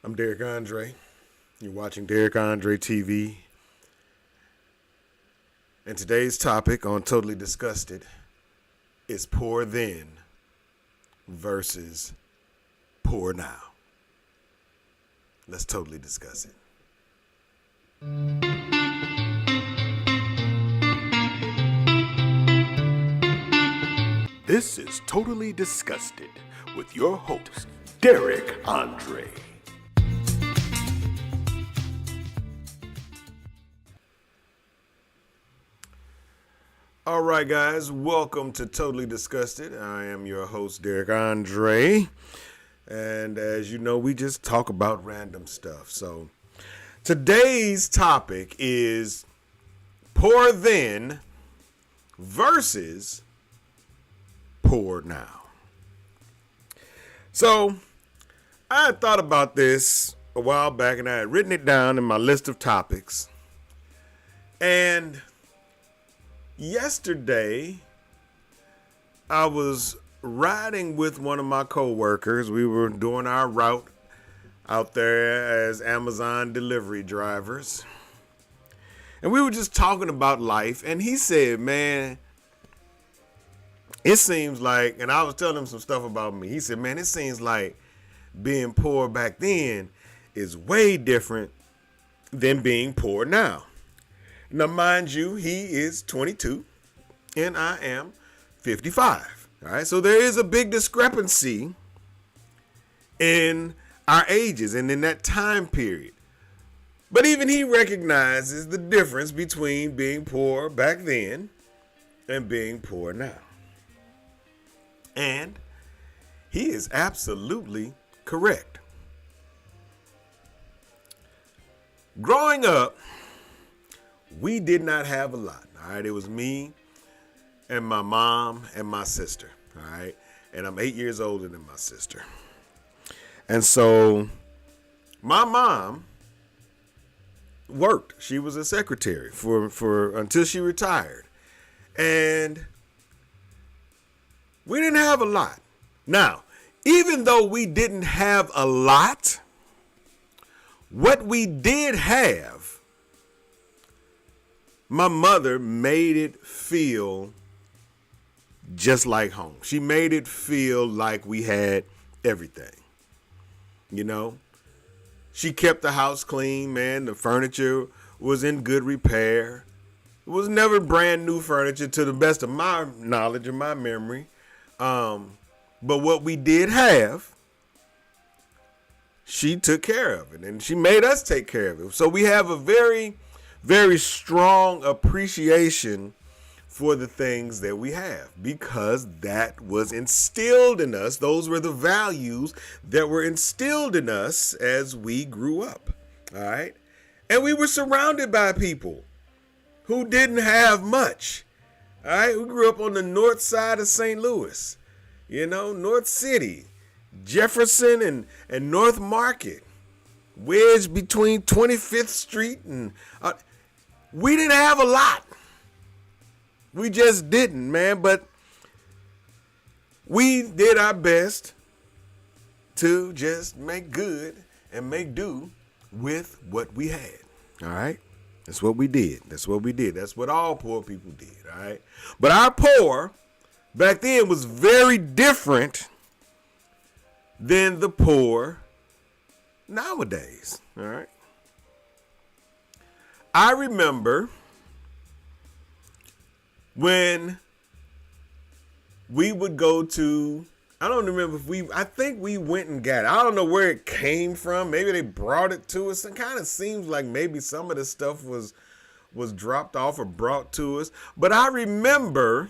I'm Derek Andre. You're watching Derek Andre TV. And today's topic on Totally Disgusted is poor then versus poor now. Let's totally discuss it. This is Totally Disgusted with your host, Derek Andre. All right, guys, welcome to Totally Disgusted. I am your host, Derek Andre. And as you know, we just talk about random stuff. So today's topic is poor then versus poor now. So I had thought about this a while back and I had written it down in my list of topics. And yesterday, I was riding with one of my coworkers. We were doing our route out there as Amazon delivery drivers. And we were just talking about life. And he said, man, it seems like, and I was telling him some stuff about me. He said, man, it seems like being poor back then is way different than being poor now. Now, mind you, he is 22 and I am 55. All right. So there is a big discrepancy in our ages and in that time period. But even he recognizes the difference between being poor back then and being poor now. And he is absolutely correct. Growing up, we did not have a lot. All right. It was me and my mom and my sister. All right. And I'm 8 years older than my sister. And so my mom worked. She was a secretary for until she retired. And we didn't have a lot. Now, even though we didn't have a lot, what we did have, my mother made it feel just like home. She made it feel like we had everything. You know, she kept the house clean, man. The furniture was in good repair. It was never brand new furniture to the best of my knowledge and my memory. But what we did have, she took care of it and she made us take care of it. So we have a very, very strong appreciation for the things that we have because that was instilled in us. Those were the values that were instilled in us as we grew up. All right. And we were surrounded by people who didn't have much. All right. We grew up on the north side of St. Louis, North City, Jefferson and North Market, wedged between 25th Street and we didn't have a lot. We just didn't, man. But we did our best to just make good and make do with what we had. All right. That's what we did. That's what we did. That's what all poor people did. All right. But our poor back then was very different than the poor nowadays. All right. I remember when we would go to, I don't remember if I think we went and got it. I don't know where it came from. Maybe they brought it to us. It kind of seems like maybe some of the stuff was dropped off or brought to us. But I remember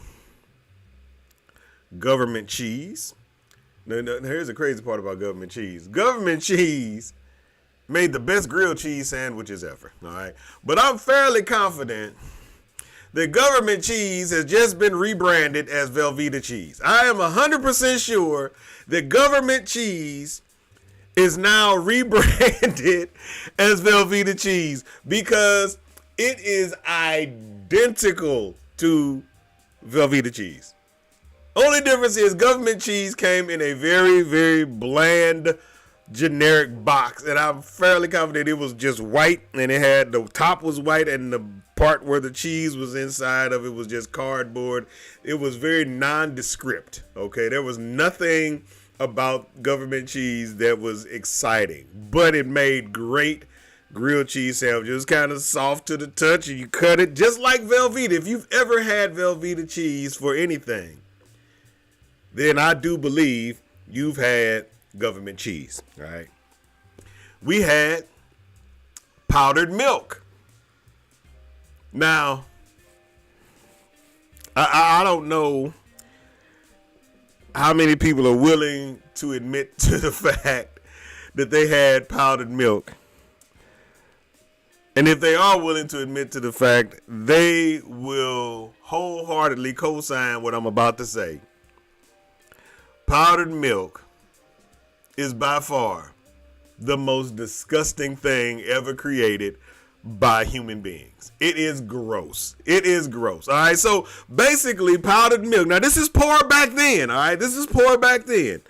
government cheese. No, here's the crazy part about government cheese. Government cheese made the best grilled cheese sandwiches ever. All right. But I'm fairly confident the government cheese has just been rebranded as Velveeta cheese. I am 100% sure that government cheese is now rebranded as Velveeta cheese because it is identical to Velveeta cheese. Only difference is government cheese came in a very, very bland generic box, and I'm fairly confident it was just white, and it had the top was white, and the part where the cheese was inside of it was just cardboard. It was very nondescript. Okay, there was nothing about government cheese that was exciting, but it made great grilled cheese sandwich. It was kind of soft to the touch, and you cut it just like Velveeta. If you've ever had Velveeta cheese for anything, then I do believe you've had government cheese. All right. We had powdered milk. Now, I don't know how many people are willing to admit to the fact that they had powdered milk. And if they are willing to admit to the fact, they will wholeheartedly co-sign what I'm about to say. Powdered milk is by far the most disgusting thing ever created by human beings. It is gross. It is gross. All right. So basically, powdered milk. Now, this is poured back then. All right. This is poured back then.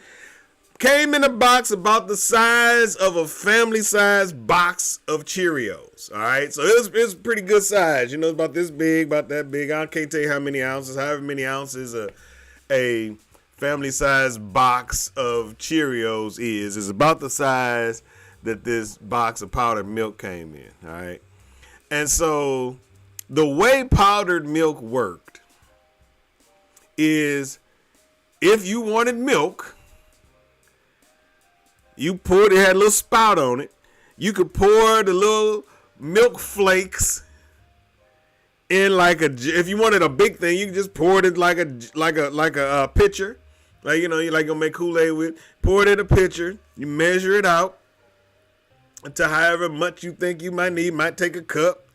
Came in a box about the size of a family-sized box of Cheerios. All right. So it's pretty good size. You know, it's about this big, about that big. I can't tell you how many ounces, however many ounces a family-sized box of Cheerios is about the size that this box of powdered milk came in. All right. And so the way powdered milk worked is if you wanted milk, you poured, it had a little spout on it. You could pour the little milk flakes in like a, if you wanted a big thing, you could just pour it in like a pitcher. Like, you know, you like gonna make Kool-Aid with. Pour it in a pitcher. You measure it out to however much you think you might need. Might take a cup.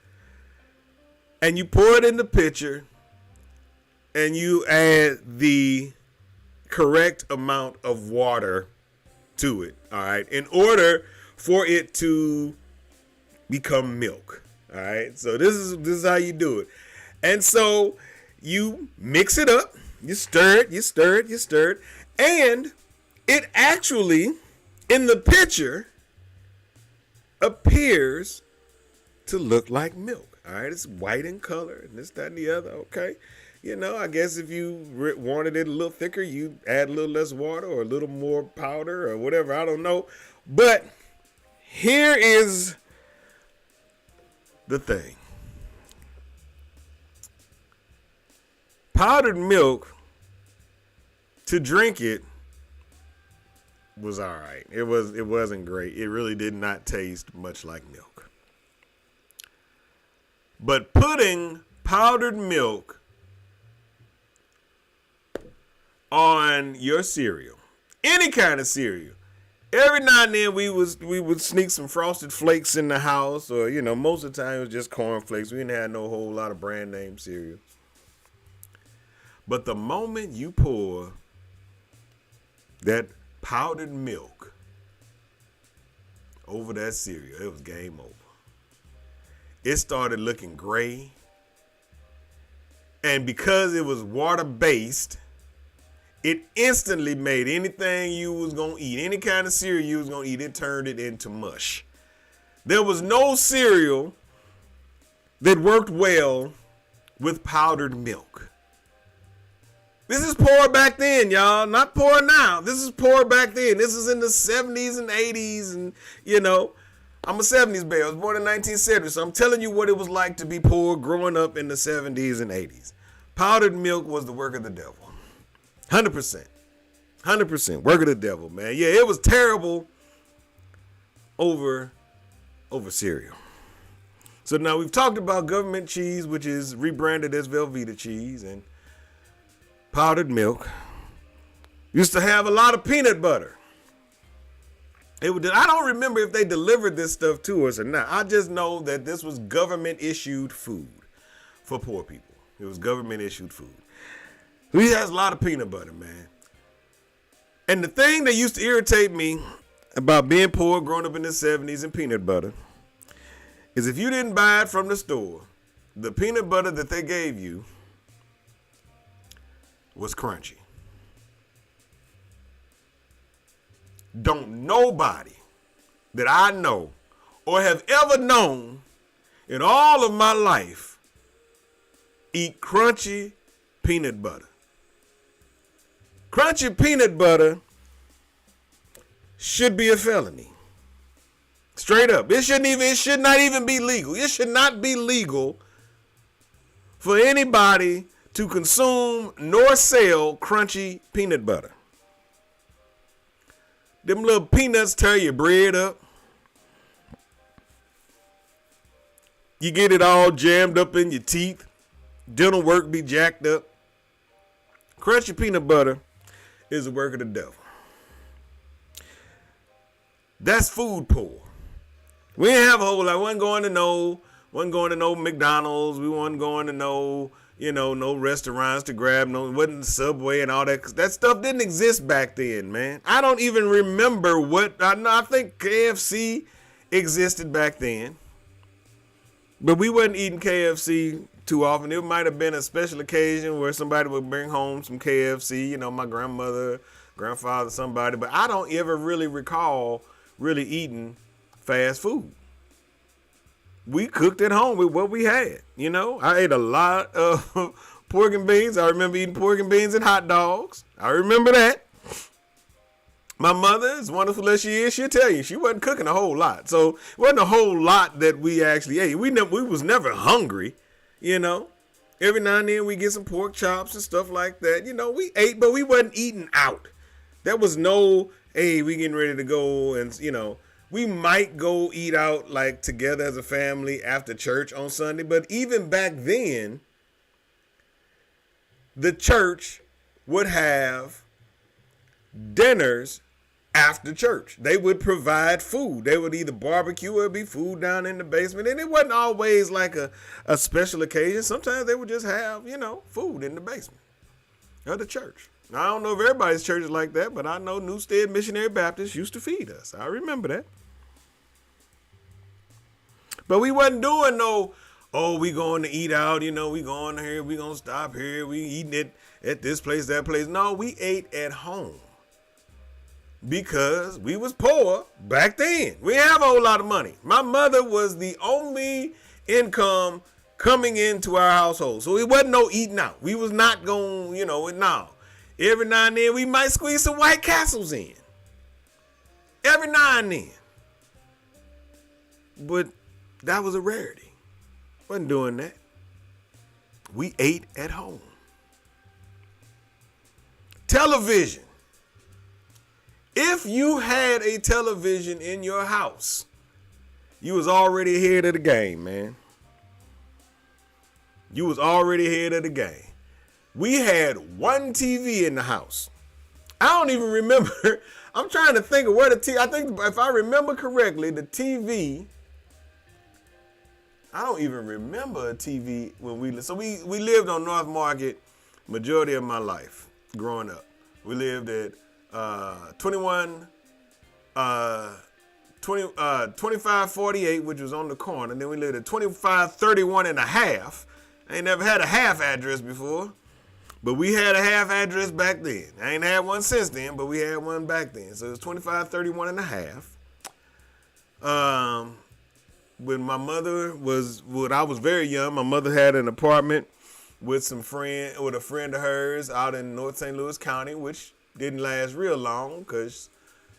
And you pour it in the pitcher. And you add the correct amount of water to it. All right. In order for it to become milk. All right. So this is how you do it. And so you mix it up. You stir it, you stir it, you stir it. And it actually, in the picture, appears to look like milk. All right, it's white in color and this, that, and the other. Okay. You know, I guess if you wanted it a little thicker, you add a little less water or a little more powder or whatever. I don't know. But here is the thing. Powdered milk, to drink it, was all right. It wasn't great. It really did not taste much like milk. But putting powdered milk on your cereal, any kind of cereal, every now and then we would sneak some Frosted Flakes in the house, or, you know, most of the time it was just corn flakes. We didn't have no whole lot of brand name cereal. But the moment you pour that powdered milk over that cereal, it was game over. It started looking gray. And because it was water-based, it instantly made anything you was going to eat, any kind of cereal you was going to eat, it turned it into mush. There was no cereal that worked well with powdered milk. This is poured back then, y'all. Not poured now. This is poured back then. This is in the 70s and 80s. And, you know, I'm a 70s baby. I was born in 1970. So I'm telling you what it was like to be poor growing up in the 70s and 80s. Powdered milk was the work of the devil. 100%. 100%. Work of the devil, man. Yeah, it was terrible over cereal. So now we've talked about government cheese, which is rebranded as Velveeta cheese, and powdered milk. Used to have a lot of peanut butter. I don't remember if they delivered this stuff to us or not. I just know that this was government issued food for poor people. It was government issued food. We has a lot of peanut butter, man. And the thing that used to irritate me about being poor, growing up in the 70s, and peanut butter, is if you didn't buy it from the store, the peanut butter that they gave you was crunchy. don't nobody that I know or have ever known in all of my life eat crunchy peanut butter. Crunchy peanut butter should be a felony. Straight up. It should not even be legal. It should not be legal for anybody to consume nor sell crunchy peanut butter. Them little peanuts tear your bread up. You get it all jammed up in your teeth. Dental work be jacked up. Crunchy peanut butter is the work of the devil. That's food poor. We didn't have a whole lot. Wasn't going to no McDonald's. We wasn't going to no restaurants to grab. Wasn't the Subway and all that. That stuff didn't exist back then, man. I don't even remember I think KFC existed back then. But we wasn't eating KFC too often. It might have been a special occasion where somebody would bring home some KFC, my grandmother, grandfather, somebody. But I don't ever really recall really eating fast food. We cooked at home with what we had. I ate a lot of pork and beans. I remember eating pork and beans and hot dogs. I remember that. My mother, as wonderful as she is, she'll tell you she wasn't cooking a whole lot. So it wasn't a whole lot that we actually ate. We was never hungry, Every now and then we get some pork chops and stuff like that. We ate, but we wasn't eating out. There was no, hey, we getting ready to go and, we might go eat out like together as a family after church on Sunday. But even back then, the church would have dinners after church. They would provide food. They would either barbecue or be food down in the basement. And it wasn't always like a special occasion. Sometimes they would just have, food in the basement of the church. Now, I don't know if everybody's church is like that, but I know Newstead Missionary Baptist used to feed us. I remember that. But we wasn't doing we going to eat out, we going here, we going to stop here, we eating it at this place, that place. No, we ate at home because we was poor back then. We didn't have a whole lot of money. My mother was the only income coming into our household. So it wasn't no eating out. We was not going, no. Every now and then we might squeeze some White Castles in. Every now and then. But that was a rarity. Wasn't doing that. We ate at home. Television. If you had a television in your house, you was already ahead of the game, man. You was already ahead of the game. We had one TV in the house. I don't even remember. I'm trying to think of where the TV, I think if I remember correctly, the TV, I don't even remember a TV when we lived on North Market majority of my life growing up. We lived at 2548, which was on the corner. Then we lived at 2531 and a half. I ain't never had a half address before, but we had a half address back then. I ain't had one since then, but we had one back then. So it was 2531 and a half. When my mother when I was very young, my mother had an apartment with a friend of hers out in North St. Louis County, which didn't last real long because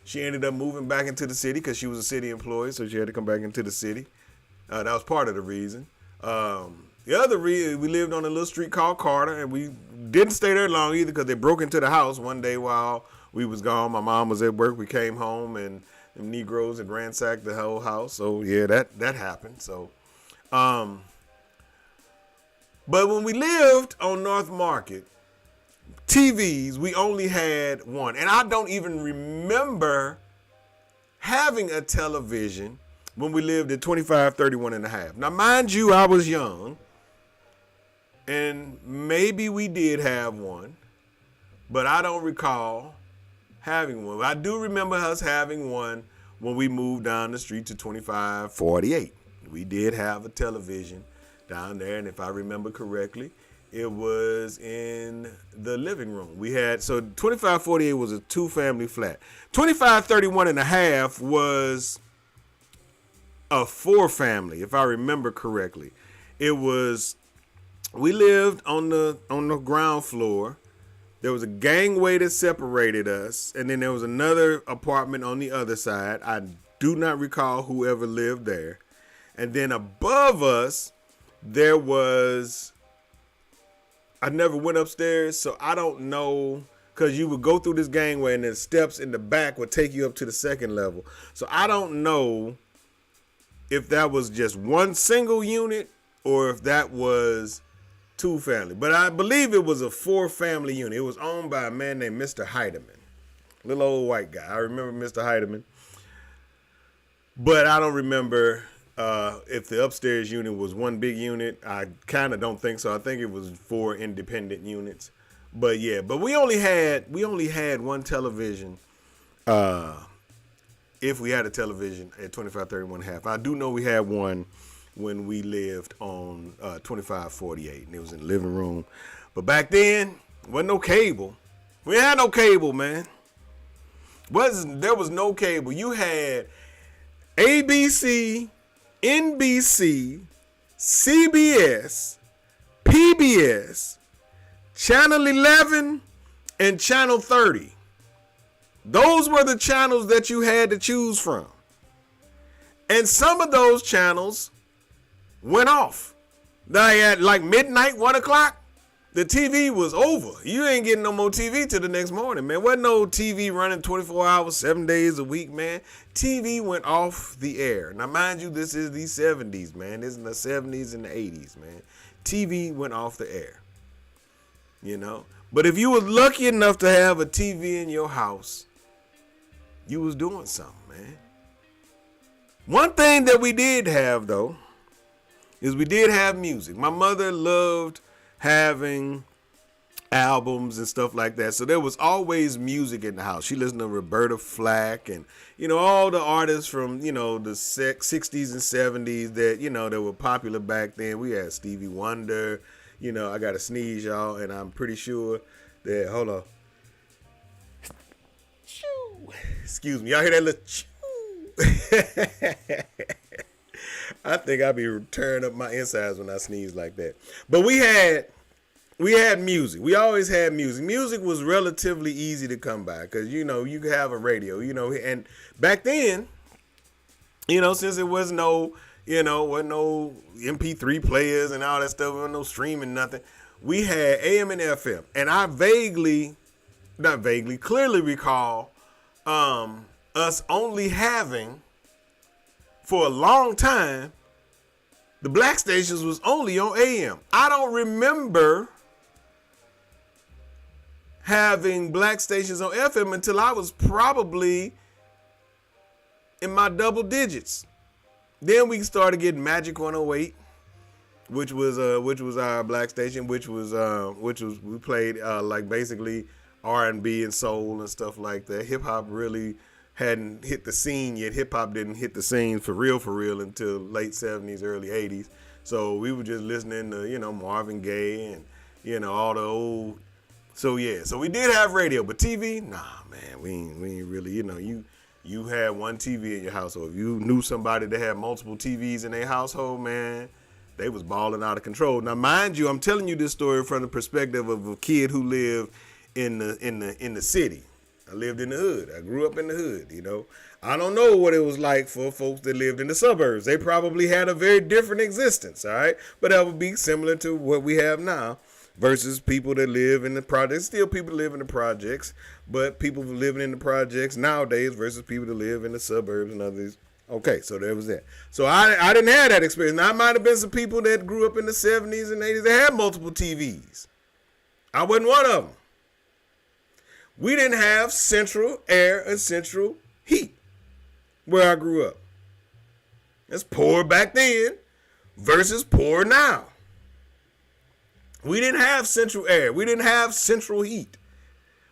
she ended up moving back into the city because she was a city employee, so she had to come back into the city. That was part of the reason. The other reason, we lived on a little street called Carter, and we didn't stay there long either because they broke into the house one day while we was gone. My mom was at work. We came home, and the Negroes had ransacked the whole house. So, yeah, that happened. So, but when we lived on North Market, TVs, we only had one. And I don't even remember having a television when we lived at 2531 and a half. Now, mind you, I was young, and maybe we did have one, but I don't recall having one. I do remember us having one when we moved down the street to 2548. We did have a television down there, and if I remember correctly, It was in the living room. We had, so 2548 was a 2-family flat. 2531 and a half was a 4-family, if I remember correctly. It was, we lived on the ground floor. There was a gangway that separated us, and then there was another apartment on the other side. I do not recall whoever lived there. And then above us, there was, I never went upstairs, so I don't know, because you would go through this gangway and then steps in the back would take you up to the second level. So I don't know if that was just one single unit or if that was 2-family. But I believe it was a 4-family unit. It was owned by a man named Mr. Heideman. Little old white guy. I remember Mr. Heideman. But I don't remember if the upstairs unit was one big unit. I kind of don't think so. I think it was 4 independent units. But yeah, but we only had one television. If we had a television at 2531 and a half. I do know we had one when we lived on 2548, and it was in the living room. But back then, wasn't no cable. We had no cable, man. There was no cable. You had ABC, NBC, CBS, PBS, Channel 11, and Channel 30. Those were the channels that you had to choose from. And some of those channels went off. At like midnight, 1 o'clock, the TV was over. You ain't getting no more TV till the next morning, man. Wasn't no TV running 24 hours, 7 days a week, man. TV went off the air. Now, mind you, this is the 70s, man. This is in the 70s and the 80s, man. TV went off the air, you know. But if you was lucky enough to have a TV in your house, you was doing something, man. One thing that we did have, though, is we did have music. My mother loved having albums and stuff like that. So there was always music in the house. She listened to Roberta Flack and, you know, all the artists from, you know, the 60s and 70s that, you know, that were popular back then. We had Stevie Wonder. You know, I got to sneeze, y'all, and I'm pretty sure that, hold on. Excuse me. Y'all hear that little chew? I think I'll be tearing up my insides when I sneeze like that. But we had music. We always had music. Music was relatively easy to come by because, you know, you could have a radio, you know, and back then, you know, since it was no, you know, wasn't no MP3 players and all that stuff, there was no streaming, nothing. We had AM and FM. And I clearly recall us only having, for a long time, the black stations was only on AM. I don't remember having black stations on FM until I was probably in my double digits. Then we started getting Magic 108, which was our black station, which was we played like basically R&B and soul and stuff like that. Hip hop really hadn't hit the scene yet. Hip hop didn't hit the scene for real until late 70s, early 80s. So we were just listening to, you know, Marvin Gaye and, you know, all the old. So yeah, so we did have radio, but TV, nah, man, we ain't really, you know, you had one TV in your household. If you knew somebody that had multiple TVs in their household, man, they was balling out of control. Now, mind you, I'm telling you this story from the perspective of a kid who lived in the city. I lived in the hood. I grew up in the hood, you know. I don't know what it was like for folks that lived in the suburbs. They probably had a very different existence, all right? But that would be similar to what we have now versus people that live in the projects. Still people live in the projects, but people living in the projects nowadays versus people that live in the suburbs and others. Okay, so there was that. So I didn't have that experience. Now, I might have been some people that grew up in the 70s and 80s that had multiple TVs. I wasn't one of them. We didn't have central air and central heat where I grew up. It's poor back then versus poor now. We didn't have central air. We didn't have central heat.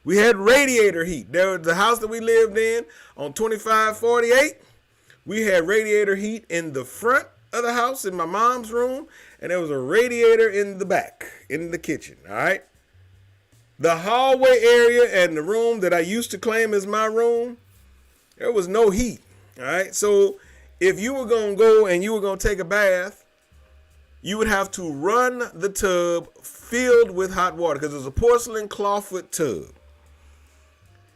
We had radiator heat. There was the house that we lived in on 2548. We had radiator heat in the front of the house in my mom's room, and there was a radiator in the back, in the kitchen, all right? The hallway area and the room that I used to claim as my room, there was no heat, all right? So if you were going to go and you were going to take a bath, you would have to run the tub filled with hot water because it was a porcelain clawfoot tub.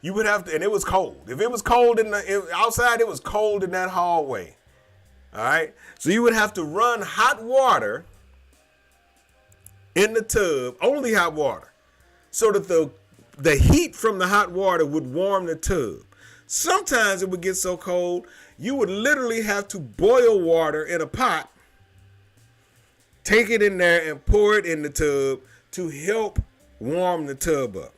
You would have to, and it was cold. If it was cold outside, it was cold in that hallway. All right. So you would have to run hot water in the tub, only hot water, so that the heat from the hot water would warm the tub. Sometimes it would get so cold, you would literally have to boil water in a pot, take it in there and pour it in the tub to help warm the tub up.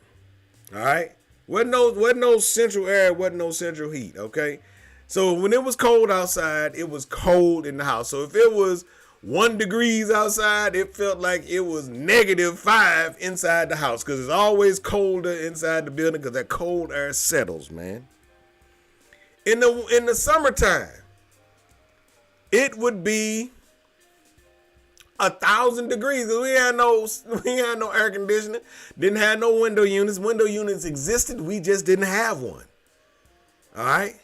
All right. Wasn't no central air, wasn't no central heat, okay? So when it was cold outside, it was cold in the house. So if it was 1 degrees outside, it felt like it was -5 inside the house because it's always colder inside the building because that cold air settles, man. In the summertime, it would be 1,000 degrees. We had no air conditioning. Didn't have no window units. Window units existed. We just didn't have one. All right.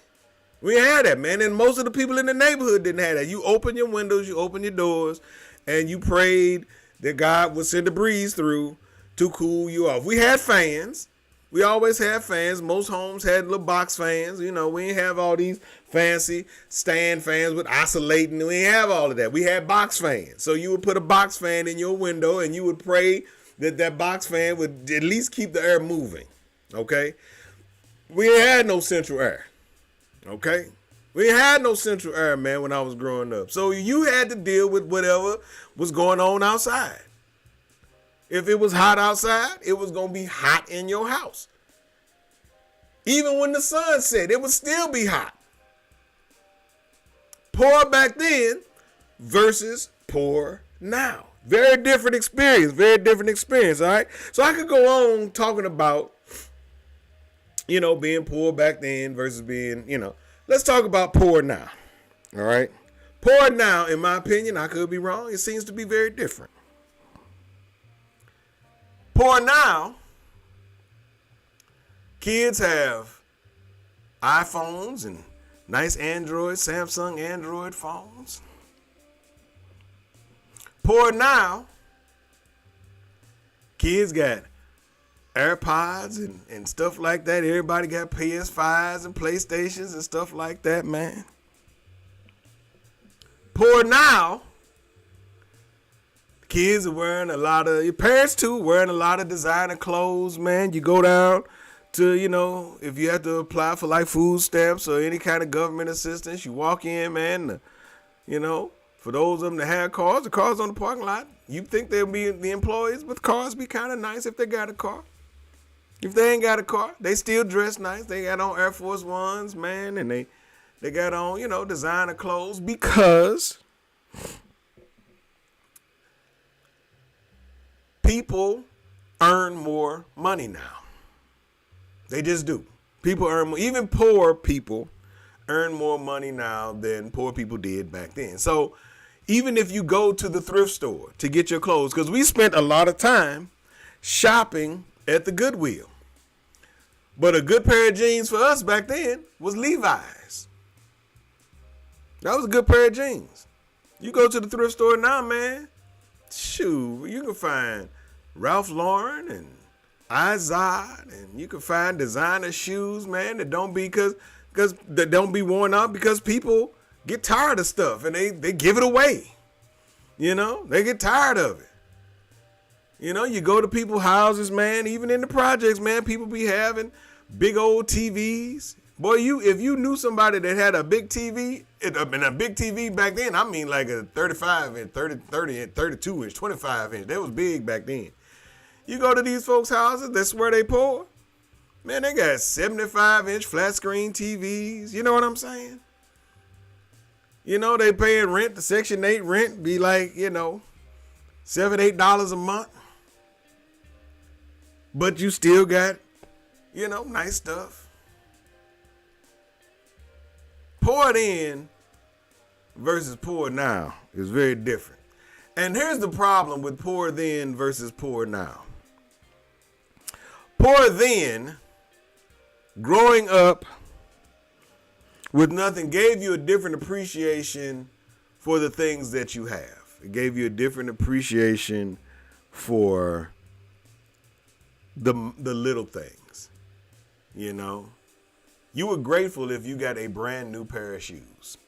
We had that, man. And most of the people in the neighborhood didn't have that. You open your windows, you open your doors, and you prayed that God would send a breeze through to cool you off. We had fans. We always had fans. Most homes had little box fans. You know, we didn't have all these fancy stand fans with oscillating. We didn't have all of that. We had box fans. So you would put a box fan in your window and you would pray that that box fan would at least keep the air moving. Okay? We had no central air. Okay? We had no central air, man, when I was growing up. So you had to deal with whatever was going on outside. If it was hot outside, it was going to be hot in your house. Even when the sun set, it would still be hot. Poor back then versus poor now. Very different experience, all right? So I could go on talking about, being poor back then versus being, let's talk about poor now, all right? Poor now, in my opinion, I could be wrong. It seems to be very different. Poor now, kids have iPhones and nice Samsung Android phones. Poor now, kids got AirPods and stuff like that. Everybody got PS5s and PlayStations and stuff like that, man. Poor now, kids are wearing your parents too, wearing a lot of designer clothes, man. You go down to, if you have to apply for like food stamps or any kind of government assistance, you walk in, man, for those of them that have cars, the cars on the parking lot, you think they'll be the employees, but the cars be kind of nice if they got a car. If they ain't got a car, they still dress nice. They got on Air Force Ones, man, and they got on, designer clothes because people earn more money now. They just do. People earn more. Even poor people earn more money now than poor people did back then. So even if you go to the thrift store to get your clothes, because we spent a lot of time shopping at the Goodwill. But a good pair of jeans for us back then was Levi's. That was a good pair of jeans. You go to the thrift store now, man, shoot, you can find Ralph Lauren and Izod, and you can find designer shoes, man, that don't be that don't be worn out because people get tired of stuff and they give it away. They get tired of it. You go to people's houses, man, even in the projects, man, people be having big old TVs. Boy, if you knew somebody that had a big TV, and a big TV back then, I mean like a 35 inch, 30 inch, 32 inch, 25 inch. That was big back then. You go to these folks' houses, that's where they poor. Man, they got 75-inch flat screen TVs. You know what I'm saying? They paying rent. The Section 8 rent be like, $7, $8 a month. But you still got, nice stuff. Pour it in versus poor now is very different. And here's the problem with poor then versus poor now. Poor then, growing up with nothing, gave you a different appreciation for the things that you have. It gave you a different appreciation for the little things, you know. You were grateful if you got a brand new pair of shoes.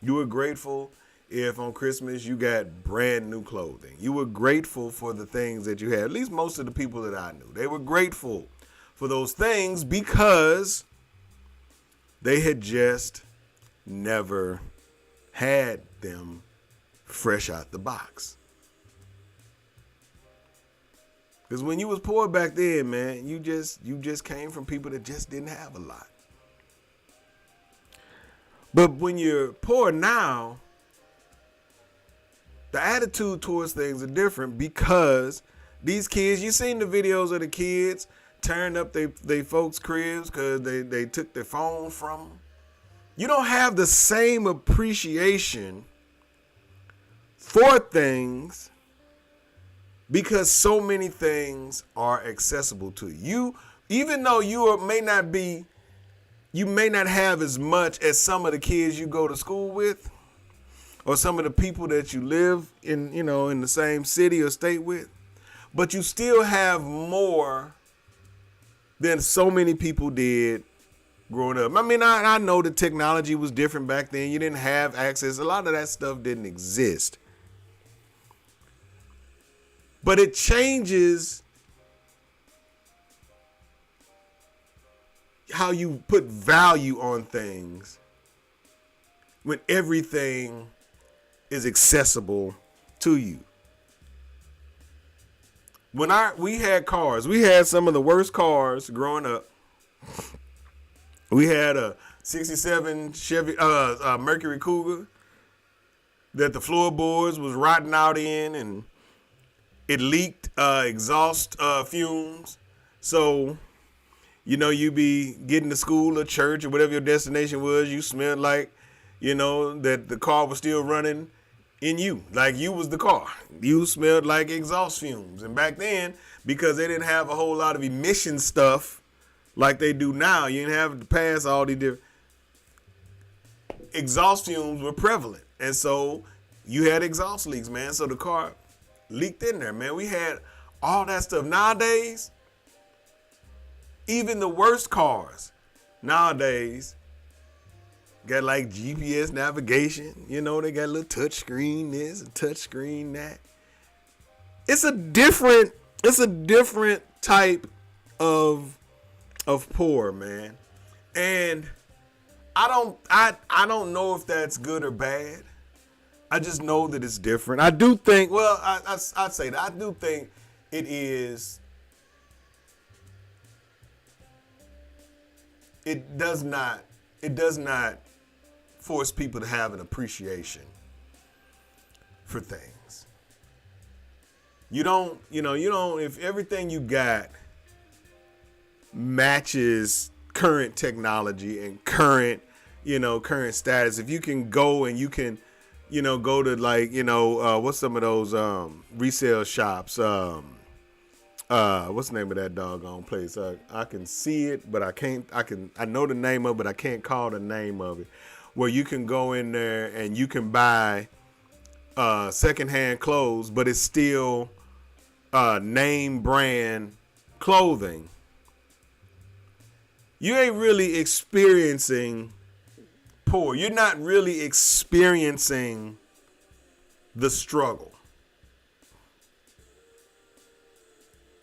You were grateful if on Christmas you got brand new clothing. You were grateful for the things that you had. At least most of the people that I knew, they were grateful for those things because they had just never had them fresh out the box. Because when you was poor back then, man, you just came from people that just didn't have a lot. But when you're poor now, the attitude towards things are different because these kids, you seen the videos of the kids tearing up they folks' cribs because they took their phone from them. You don't have the same appreciation for things because so many things are accessible to you. Even though you may not have as much as some of the kids you go to school with, or some of the people that you live in, in the same city or state with, but you still have more than so many people did growing up. I mean, I know the technology was different back then. You didn't have access. A lot of that stuff didn't exist. But it changes how you put value on things when everything is accessible to you. When we had cars, we had some of the worst cars growing up. We had a 67 Chevy Mercury Cougar that the floorboards was rotting out in, and it leaked exhaust fumes. So, you be getting to school or church or whatever your destination was, you smelled like, that the car was still running in you, like you was the car. You smelled like exhaust fumes. And back then, because they didn't have a whole lot of emission stuff like they do now, you didn't have to pass all these different exhaust fumes were prevalent. And so you had exhaust leaks, man. So the car leaked in there, man. We had all that stuff. Nowadays, even the worst cars nowadays got like GPS navigation. They got a little touch screen this, a touch screen that. It's a different type of poor, man. And I don't know if that's good or bad. I just know that it's different. I do think, I'd say that I do think it is. It does not force people to have an appreciation for things. You don't, if everything you got matches current technology and current status, if you can go and you can, go to like, what's some of those resale shops? What's the name of that doggone place? I can see it, but I know the name of it, but I can't call the name of it. Where you can go in there and you can buy secondhand clothes, but it's still name brand clothing. You ain't really experiencing poor. You're not really experiencing the struggle.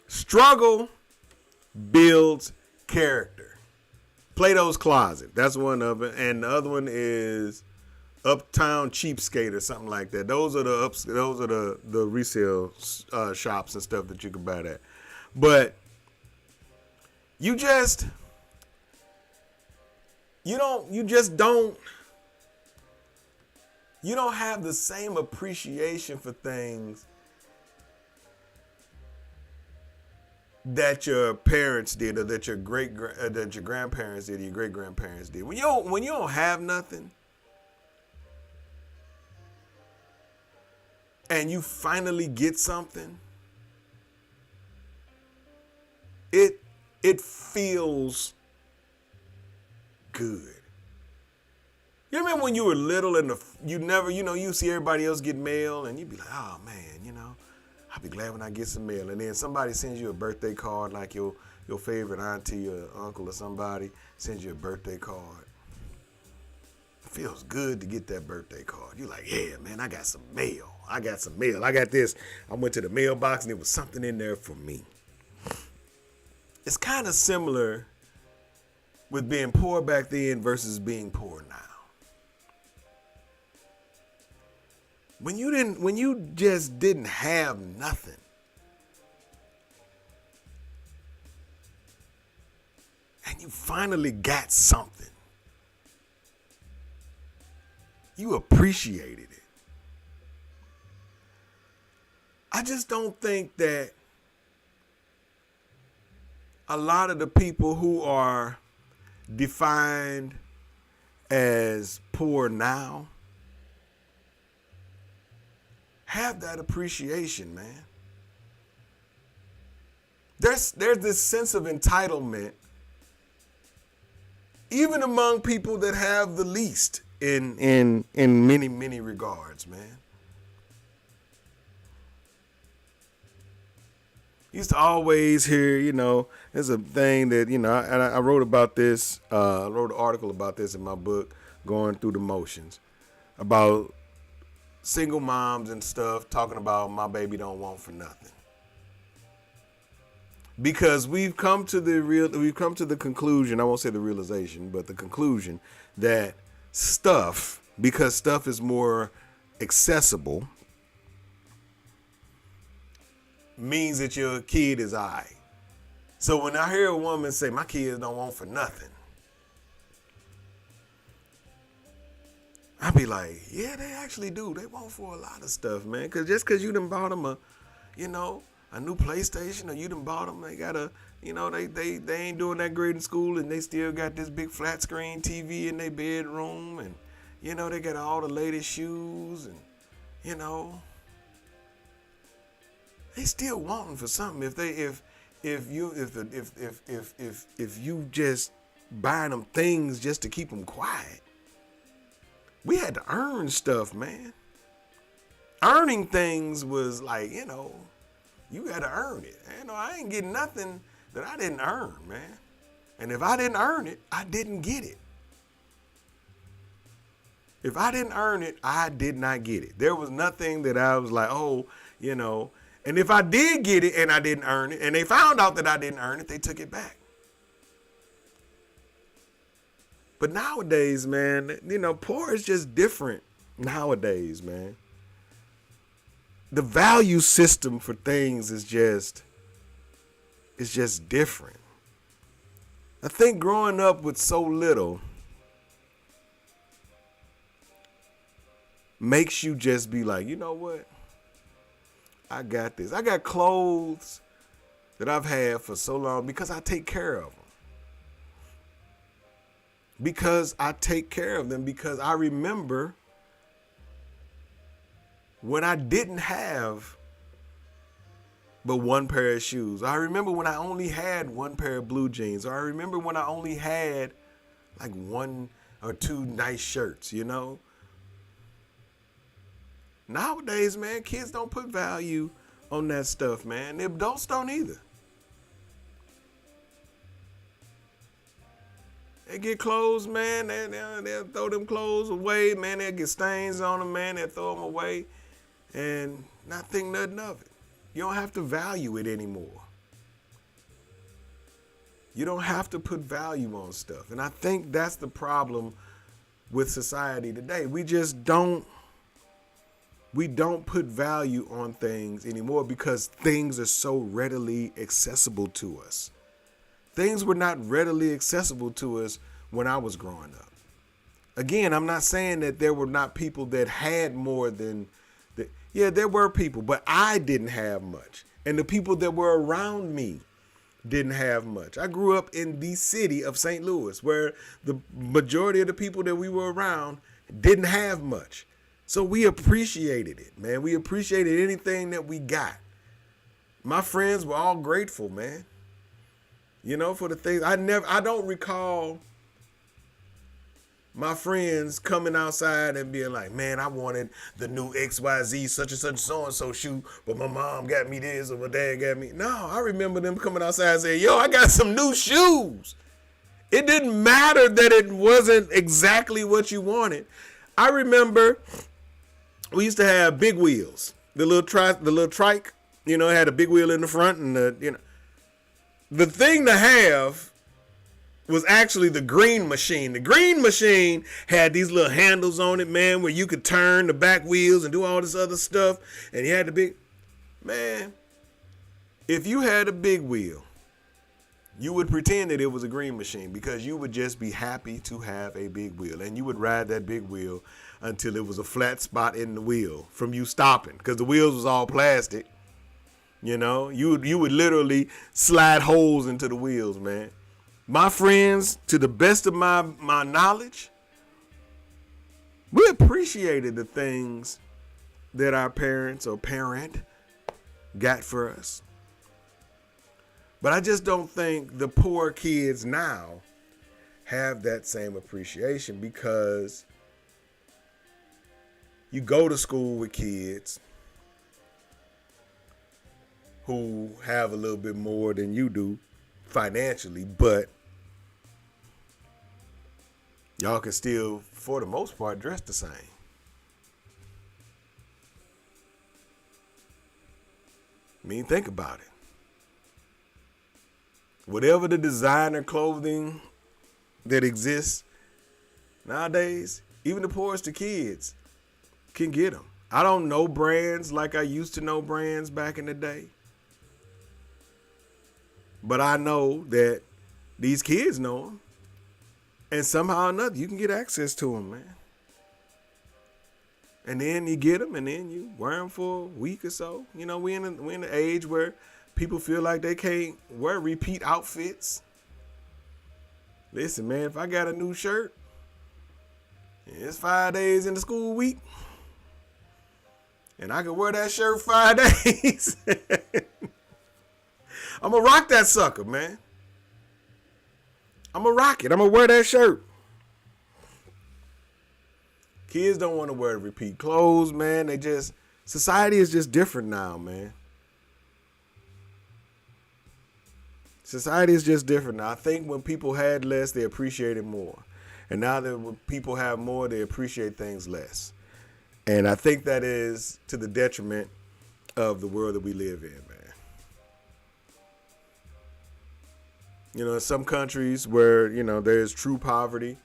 Struggle builds character. Plato's Closet, that's one of it, and the other one is Uptown Cheapskate or something like that. Those are the resale shops and stuff that you can buy that. But you don't have the same appreciation for things that your parents did, or that your that your grandparents did, or your great grandparents did. When you don't have nothing, and you finally get something, it feels good. You remember when you were little and you never, you see everybody else get mail and you'd be like, oh man, I'll be glad when I get some mail. And then somebody sends you a birthday card, like your favorite auntie or uncle or somebody sends you a birthday card. It feels good to get that birthday card. You're like, yeah, man, I got some mail. I got this. I went to the mailbox and there was something in there for me. It's kind of similar with being poor back then versus being poor now. When you just didn't have nothing, and you finally got something, you appreciated it. I just don't think that a lot of the people who are defined as poor now have that appreciation, man. There's this sense of entitlement even among people that have the least in many, many regards, man. Used to always hear, there's a thing that, I wrote about this, I wrote an article about this in my book, Going Through the Motions, about single moms and stuff talking about my baby don't want for nothing. Because we've come to the conclusion, I won't say the realization, but the conclusion that because stuff is more accessible, means that your kid is all right. So when I hear a woman say, my kids don't want for nothing, I be like, yeah, they actually do. They want for a lot of stuff, man. Because just because you done bought them a new PlayStation, or you done bought them, they got they ain't doing that great in school, and they still got this big flat screen TV in their bedroom, and, they got all the latest shoes, and, they still wanting for something. If you just buying them things just to keep them quiet. We had to earn stuff, man. Earning things was like, you got to earn it. I ain't getting nothing that I didn't earn, man. And if I didn't earn it, I didn't get it. If I didn't earn it, I did not get it. There was nothing that I was like, and if I did get it and I didn't earn it, and they found out that I didn't earn it, they took it back. But nowadays, man, poor is just different nowadays, man. The value system for things is just different. I think growing up with so little makes you just be like, you know what? I got this. I got clothes that I've had for so long because I take care of them. Because I remember when I didn't have but one pair of shoes. I remember when I only had one pair of blue jeans. Or I remember when I only had like one or two nice shirts, Nowadays, man, kids don't put value on that stuff, man. The adults don't either. They get clothes, man. They'll throw them clothes away, man. They'll get stains on them, man. They'll throw them away and not think nothing of it. You don't have to value it anymore. You don't have to put value on stuff. And I think that's the problem with society today. We don't put value on things anymore because things are so readily accessible to us. Things were not readily accessible to us when I was growing up. Again, I'm not saying that there were not people that had more than that. Yeah, there were people, but I didn't have much. And the people that were around me didn't have much. I grew up in the city of St. Louis, where the majority of the people that we were around didn't have much. So we appreciated it, man. We appreciated anything that we got. My friends were all grateful, man. You know, for the things I don't recall my friends coming outside and being like, man, I wanted the new XYZ such and such so and so shoe, but my mom got me this or my dad got me. No, I remember them coming outside and saying, yo, I got some new shoes. It didn't matter that it wasn't exactly what you wanted. I remember we used to have big wheels, the little trike, you know, it had a big wheel in the front and the thing to have was actually the green machine. The green machine had these little handles on it, man, where you could turn the back wheels and do all this other stuff. And you had the big, man, if you had a big wheel, you would pretend that it was a green machine because you would just be happy to have a big wheel. And you would ride that big wheel until it was a flat spot in the wheel from you stopping because the wheels was all plastic. You know, you would literally slide holes into the wheels, man. My friends, to the best of my knowledge, we appreciated the things that our parents or parent got for us. But I just don't think the poor kids now have that same appreciation because you go to school with kids who have a little bit more than you do financially, but y'all can still, for the most part, dress the same. I mean, think about it. Whatever the designer clothing that exists nowadays, even the poorest of kids can get them. I don't know brands like I used to know brands back in the day. But I know that these kids know them. And somehow or another, you can get access to them, man. And then you get them, and then you wear them for a week or so. You know, we're in the age where people feel like they can't wear repeat outfits. Listen, man, if I got a new shirt, and it's 5 days in the school week, and I can wear that shirt 5 days, I'm going to rock that sucker, man. I'm going to rock it. I'm going to wear that shirt. Kids don't want to wear repeat clothes, man. Society is just different now, man. Society is just different now. I think when people had less, they appreciated more. And now that when people have more, they appreciate things less. And I think that is to the detriment of the world that we live in, man. You know, in some countries where, you know, there's true poverty,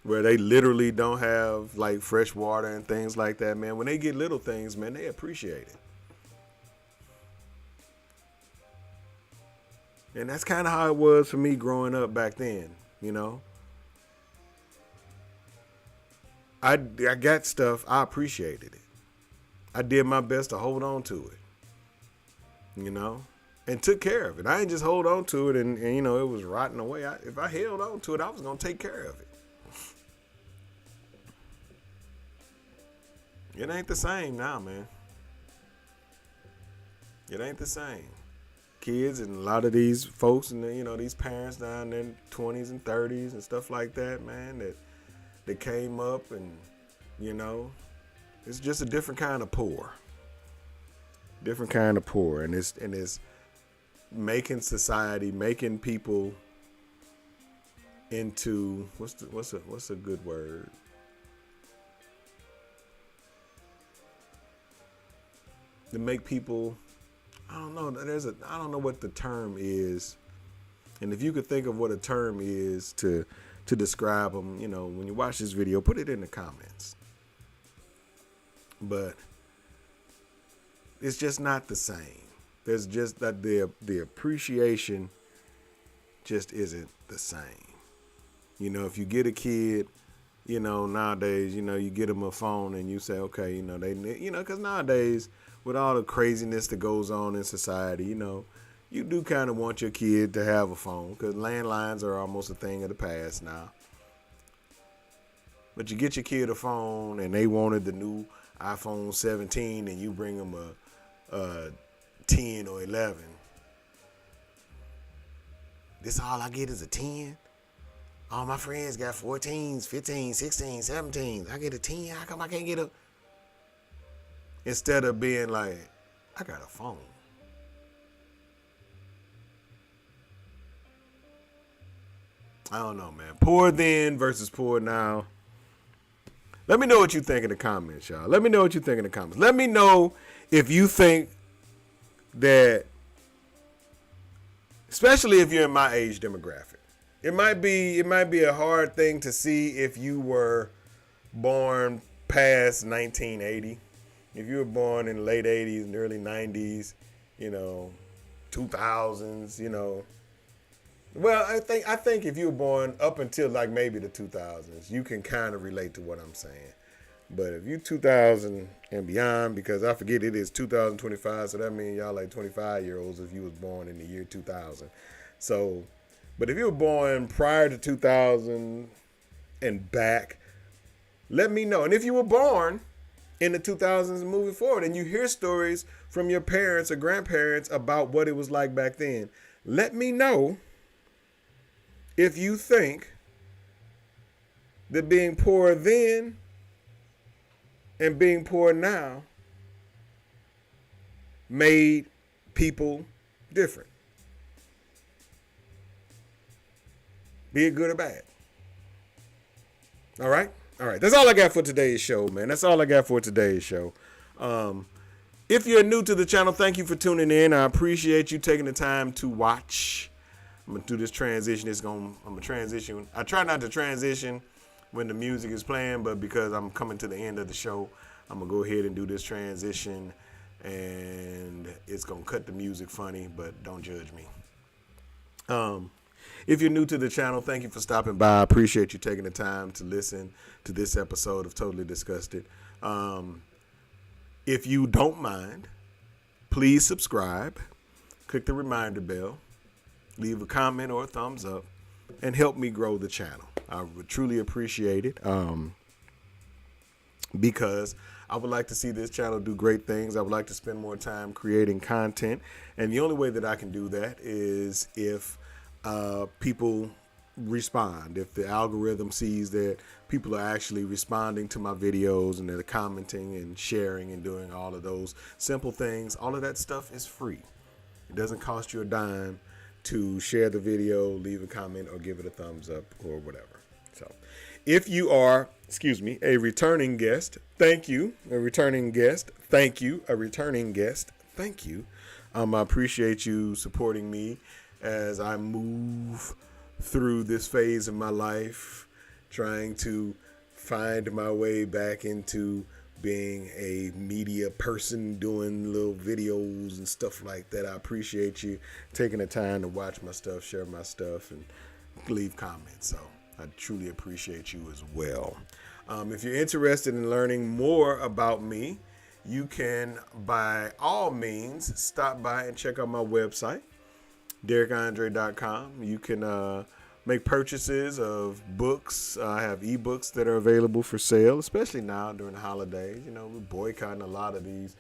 where they literally don't have like fresh water and things like that, man, when they get little things, man, they appreciate it. And that's kind of how it was for me growing up back then, you know. I got stuff, I appreciated it. I did my best to hold on to it, you know, and took care of it. I didn't just hold on to it and you know, it was rotting away. If I held on to it, I was going to take care of it. It ain't the same now, man. It ain't the same. Kids and a lot of these folks and, you know, these parents down in their 20s and 30s and stuff like that, man, that came up and, you know, it's just a different kind of poor. Different kind of poor. And it's making society, making people into, what's a good word? To make people, I don't know. I don't know what the term is, and if you could think of what a term is to describe them, you know, when you watch this video, put it in the comments. But it's just not the same. There's just that the appreciation just isn't the same. You know, if you get a kid, you know, nowadays, you know, you get them a phone and you say, okay, you know, because nowadays, with all the craziness that goes on in society, you know, you do kind of want your kid to have a phone because landlines are almost a thing of the past now. But you get your kid a phone and they wanted the new iPhone 17 and you bring them a 10 or 11. This all I get is a 10? All my friends got 14s, 15s, 16s, 17s. I get a 10. How come I can't get a... Instead of being like, I got a phone. I don't know, man. Poor then versus poor now. Let me know what you think in the comments, y'all. Let me know what you think in the comments. Let me know if you think that, especially if you're in my age demographic, it might be a hard thing to see if you were born past 1980. If you were born in the late 80s and early 90s, 2000s, Well, I think if you were born up until like maybe the 2000s, you can kind of relate to what I'm saying. But if you 2000 and beyond, because I forget it is 2025, so that means y'all like 25-year-olds if you was born in the year 2000. So, but if you were born prior to 2000 and back, let me know. And if you were born in the 2000s and moving forward, and you hear stories from your parents or grandparents about what it was like back then, let me know if you think that being poor then and being poor now made people different. Be it good or bad. All right? All right. That's all I got for today's show, man. That's all I got for today's show. If you're new to the channel, thank you for tuning in. I appreciate you taking the time to watch. I'm going to do this transition. I'm going to transition. I try not to transition when the music is playing, but because I'm coming to the end of the show, I'm going to go ahead and do this transition, and it's going to cut the music funny, but don't judge me. If you're new to the channel, thank you for stopping by. I appreciate you taking the time to listen to this episode of Totally Disgusted. If you don't mind, please subscribe, click the reminder bell, leave a comment or a thumbs up, and help me grow the channel. I would truly appreciate it because I would like to see this channel do great things. I would like to spend more time creating content. And the only way that I can do that is if people respond. If the algorithm sees that people are actually responding to my videos and they're commenting and sharing and doing all of those simple things, all of that stuff is free. It doesn't cost you a dime to share the video, leave a comment, or give it a thumbs up or whatever. So if you are, a returning guest, thank you. A returning guest, thank you. A returning guest, thank you. I appreciate you supporting me as I move through this phase of my life, trying to find my way back into being a media person, doing little videos and stuff like that. I appreciate you taking the time to watch my stuff, share my stuff, and leave comments. So I truly appreciate you as well. If you're interested in learning more about me, you can, by all means, stop by and check out my website, DerrickAndre.com. You can make purchases of books. I have ebooks that are available for sale, especially now during the holidays. We're boycotting a lot of these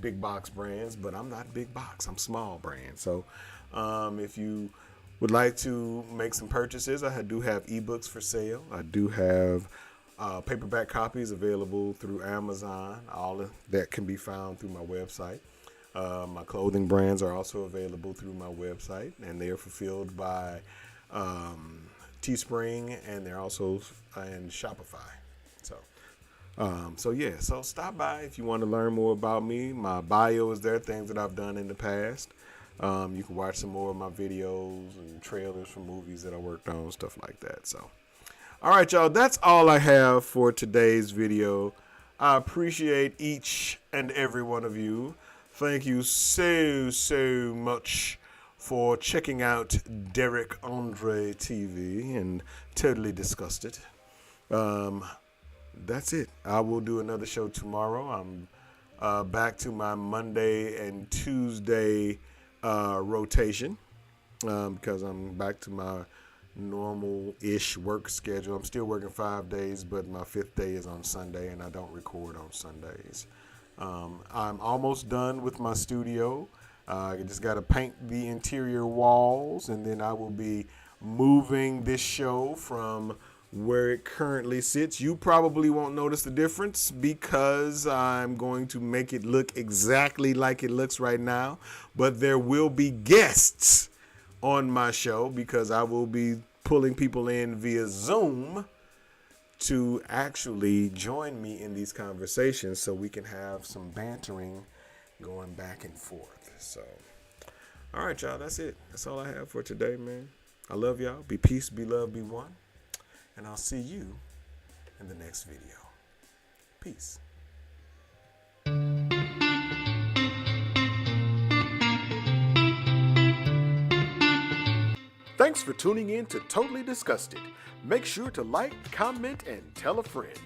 big box brands, but I'm not big box. I'm small brand. So if you would like to make some purchases, I do have ebooks for sale. I do have paperback copies available through Amazon. All of that can be found through my website. My clothing brands are also available through my website, and they are fulfilled by Teespring, and they're also in Shopify. So stop by if you want to learn more about me. My bio is there, things that I've done in the past. You can watch some more of my videos and trailers for movies that I worked on, stuff like that. So, all right, y'all, that's all I have for today's video. I appreciate each and every one of you. Thank you so much for checking out Derrick Andre TV and Totally Disgusted. That's it. I will do another show tomorrow. I'm back to my Monday and Tuesday rotation because I'm back to my normal-ish work schedule. I'm still working 5 days, but my 5th day is on Sunday, and I don't record on Sundays. I'm almost done with my studio. I just got to paint the interior walls, and then I will be moving this show from where it currently sits. You probably won't notice the difference because I'm going to make it look exactly like it looks right now, but there will be guests on my show because I will be pulling people in via Zoom to actually join me in these conversations so we can have some bantering going back and forth. So, all right, y'all, that's it. That's all I have for today, man. I love y'all. Be peace, be love, be one. And I'll see you in the next video. Peace. Thanks for tuning in to Totally Disgusted. Make sure to like, comment, and tell a friend.